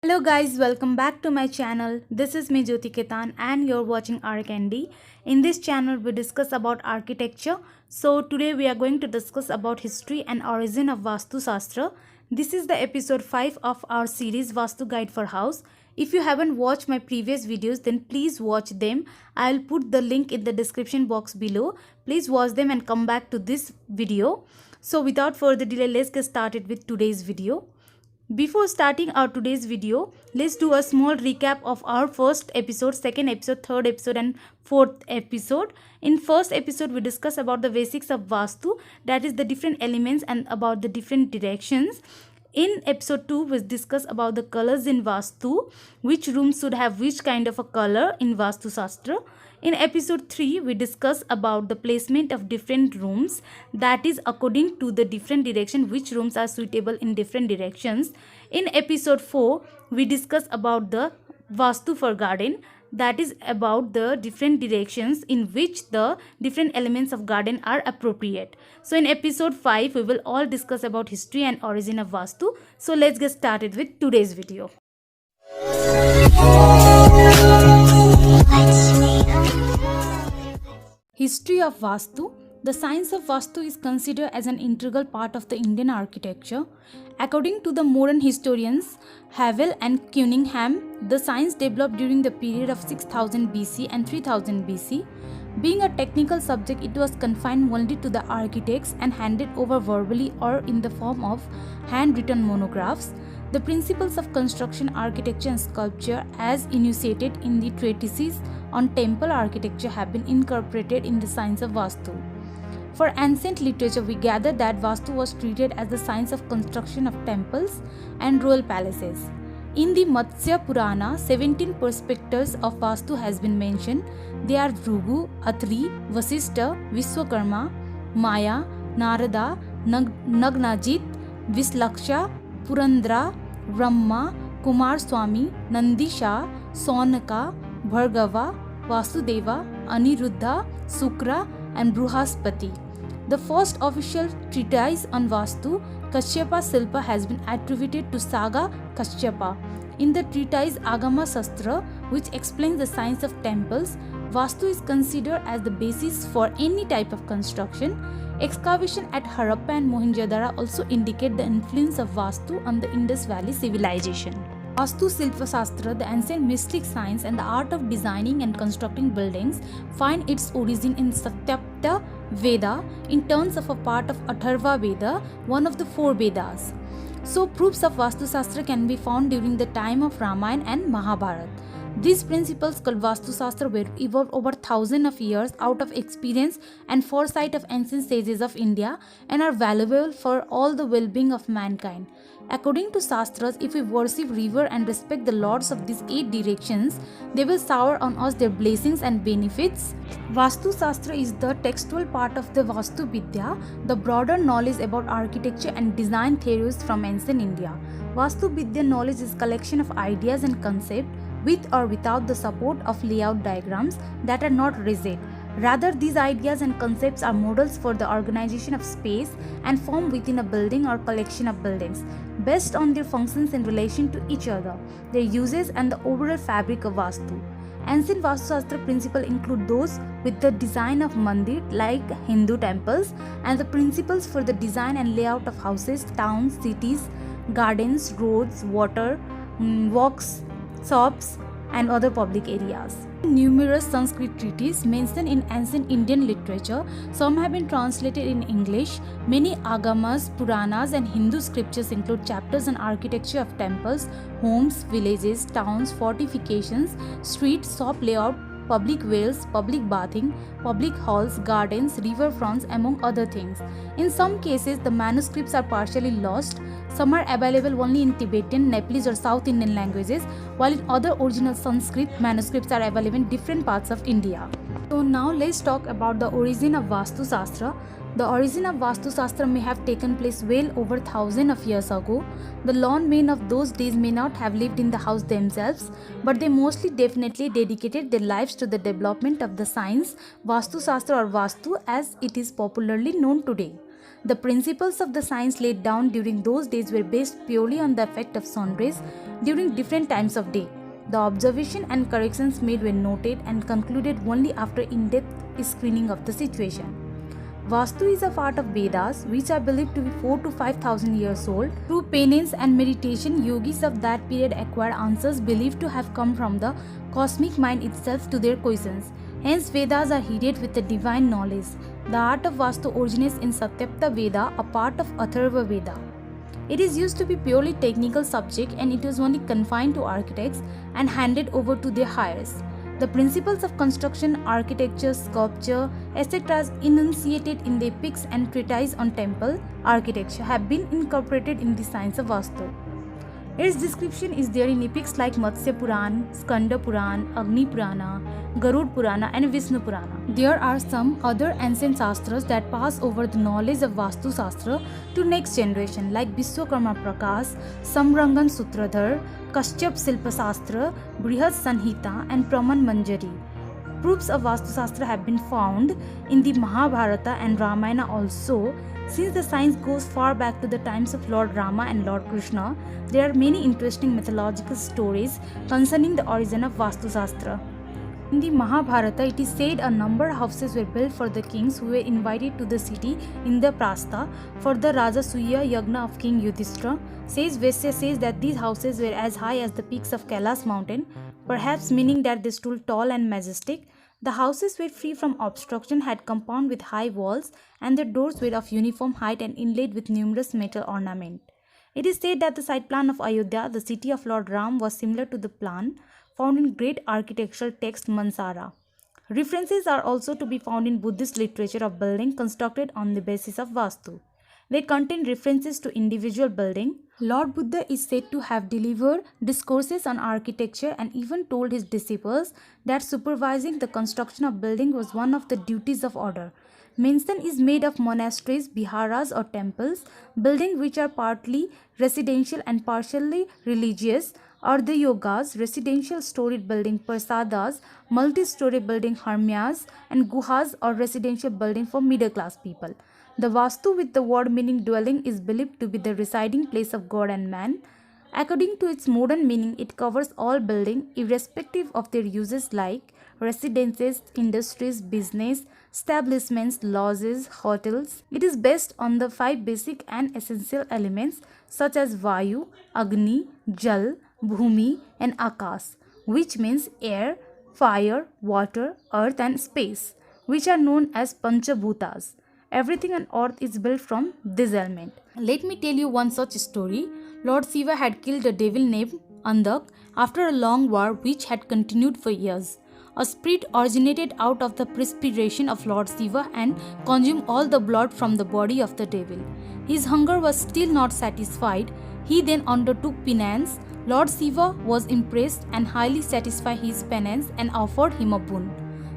Hello guys, welcome back to my channel. This is me Jyoti Ketan and you're watching Arcandy. In this channel we discuss about architecture. So today we are going to discuss about history and origin of Vastu Shastra. This is the episode 5 of our series Vastu Guide for House. If you haven't watched my previous videos then please watch them. I'll put the link in the description box below. Please watch them and come back to this video. So without further delay, let's get started with today's video. Before starting our today's video, let's do a small recap of our first episode, second episode, third episode and fourth episode. In first episode, we discussed about the basics of Vastu, that is the different elements and about the different directions. In episode 2, we discuss about the colors in Vastu, which rooms should have which kind of a color in Vastu Shastra. In episode 3, we discuss about the placement of different rooms, that is according to the different direction which rooms are suitable in different directions. In episode 4, we discuss about the Vastu for garden, that is about the different directions in which the different elements of garden are appropriate. So in episode 5, we will all discuss about history and origin of Vastu. So let's get started with today's video. History of Vastu. The science of Vastu is considered as an integral part of the Indian architecture. According to the modern historians Havel and Cunningham, the science developed during the period of 6000 BC and 3000 BC. Being a technical subject, it was confined only to the architects and handed over verbally or in the form of handwritten monographs. The principles of construction, architecture and sculpture as enunciated in the treatises on temple architecture have been incorporated in the science of Vastu. For ancient literature, we gather that Vastu was treated as the science of construction of temples and royal palaces. In the Matsya Purana, 17 perspectives of Vastu has been mentioned. They are Bhrigu, Atri, Vasishtha, Vishwakarma, Maya, Narada, Nagnajit, Vislaksha, Purandra, Brahma, Kumar Swami, Nandisha, Sonaka, Bhargava, Vasudeva, Aniruddha, Sukra and Bruhaspati. The first official treatise on Vastu, Kashyapa Silpa, has been attributed to Saga Kashyapa. In the treatise Agama Sastra, which explains the science of temples, Vastu is considered as the basis for any type of construction. Excavation at Harappa and Mohenjo-daro also indicate the influence of Vastu on the Indus Valley civilization. Vastu Silpa Shastra, the ancient mystic science and the art of designing and constructing buildings, find its origin in Satyapta Veda in terms of a part of Atharva Veda, one of the four Vedas. So proofs of Vastu Shastra can be found during the time of Ramayana and Mahabharata. These principles called Vastu Shastra were evolved over thousands of years out of experience and foresight of ancient sages of India and are valuable for all the well-being of mankind. According to Shastras, if we worship, revere and respect the lords of these 8 directions, they will shower on us their blessings and benefits. Vastu Shastra is the textual part of the Vastu Vidya, the broader knowledge about architecture and design theories from ancient India. Vastu Vidya knowledge is collection of ideas and concepts with or without the support of layout diagrams that are not rigid. Rather, these ideas and concepts are models for the organization of space and form within a building or collection of buildings, based on their functions in relation to each other, their uses and the overall fabric of Vastu. Ancient Vastu Shastra principles include those with the design of mandir like Hindu temples and the principles for the design and layout of houses, towns, cities, gardens, roads, water, walks, shops and other public areas. Numerous Sanskrit treatises mentioned in ancient Indian literature. Some have been translated in English. Many Agamas, Puranas and Hindu scriptures include chapters on architecture of temples, homes, villages, towns, fortifications, streets, shop layout, public wells, public bathing, public halls, gardens, riverfronts, among other things. In some cases, the manuscripts are partially lost. Some are available only in Tibetan, Nepalese or South Indian languages, while in other original Sanskrit manuscripts are available in different parts of India. So now let's talk about the origin of Vastu Shastra. The origin of Vastu Shastra may have taken place well over thousands of years ago. The lone men of those days may not have lived in the house themselves, but they mostly definitely dedicated their lives to the development of the science Vastu Shastra or Vastu as it is popularly known today. The principles of the science laid down during those days were based purely on the effect of sun rays during different times of day. The observation and corrections made were noted and concluded only after in-depth screening of the situation. Vastu is a part of Vedas, which are believed to be 4 to 5,000 years old. Through penance and meditation, yogis of that period acquired answers believed to have come from the cosmic mind itself to their questions. Hence, Vedas are heeded with the divine knowledge. The art of Vastu originates in Satyapta Veda, a part of Atharva Veda. It is used to be purely technical subject and it was only confined to architects and handed over to their heirs. The principles of construction, architecture, sculpture, etc. enunciated in the epics and treatise on temple architecture have been incorporated in the science of Vastu. Its description is there in epics like Matsya Puran, Skanda Puran, Agni Purana, Garud Purana and Vishnu Purana. There are some other ancient Shastras that pass over the knowledge of Vastu Shastra to next generation like Vishwakarma Prakash, Samrangan Sutradhar, Kashyap Silpa Shastra, Brihad Sanhita and Praman Manjari. Proofs of Vastu Shastra have been found in the Mahabharata and Ramayana also. Since the science goes far back to the times of Lord Rama and Lord Krishna, there are many interesting mythological stories concerning the origin of Vastu Shastra. In the Mahabharata, it is said a number of houses were built for the kings who were invited to the city Indraprastha for the Rajasuya Yagna of King Yudhishthira. Sage Vaishya says that these houses were as high as the peaks of Kailash mountain, perhaps meaning that they stood tall and majestic. The houses were free from obstruction, had compound with high walls, and their doors were of uniform height and inlaid with numerous metal ornament. It is said that the site plan of Ayodhya, the city of Lord Ram, was similar to the plan found in great architectural text Mansara. References are also to be found in Buddhist literature of building constructed on the basis of Vastu. They contain references to individual building. Lord Buddha is said to have delivered discourses on architecture and even told his disciples that supervising the construction of building was one of the duties of order. Mention is made of monasteries, biharas or temples, buildings which are partly residential and partially religious, Ardha yogas, residential storied building prasadas, multi-story building harmyas, and guhas or residential building for middle class people. The Vastu with the word meaning dwelling is believed to be the residing place of God and man. According to its modern meaning, it covers all buildings irrespective of their uses like residences, industries, business, establishments, lodges, hotels. It is based on the 5 basic and essential elements such as Vayu, Agni, Jal, Bhumi and Akash, which means air, fire, water, earth and space, which are known as Panchabhutas. Everything on earth is built from this element. Let me tell you one such story. Lord Shiva had killed a devil named Andak after a long war which had continued for years. A spirit originated out of the perspiration of Lord Shiva and consumed all the blood from the body of the devil. His hunger was still not satisfied. He then undertook penance. Lord Shiva was impressed and highly satisfied his penance and offered him a boon.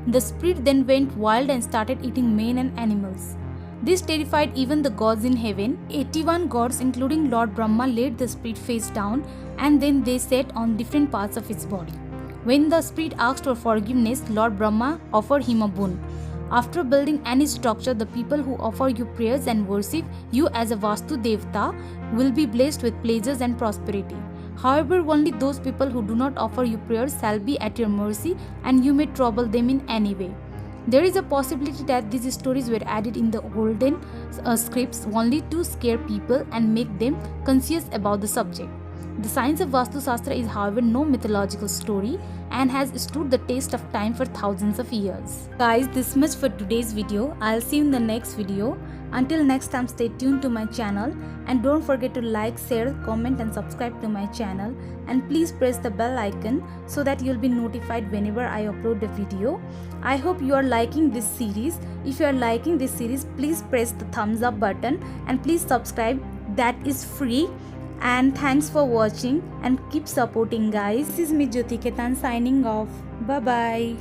The spirit then went wild and started eating men and animals. This terrified even the gods in heaven. 81 gods including Lord Brahma laid the spirit face down and then they sat on different parts of its body. When the spirit asked for forgiveness, Lord Brahma offered him a boon. After building any structure, the people who offer you prayers and worship you as a Vastu Devta will be blessed with pleasures and prosperity. However, only those people who do not offer you prayers shall be at your mercy and you may trouble them in any way. There is a possibility that these stories were added in the olden scripts only to scare people and make them conscious about the subject. The science of Vastu Shastra is, however, no mythological story and has stood the test of time for thousands of years. Guys, this much for today's video. I'll see you in the next video. Until next time, stay tuned to my channel and don't forget to like, share, comment and subscribe to my channel, and please press the bell icon so that you'll be notified whenever I upload a video. I hope you are liking this series. If you are liking this series, please press the thumbs up button and please subscribe. That is free. And thanks for watching and keep supporting, guys. This is me Jyoti Ketan signing off. Bye bye.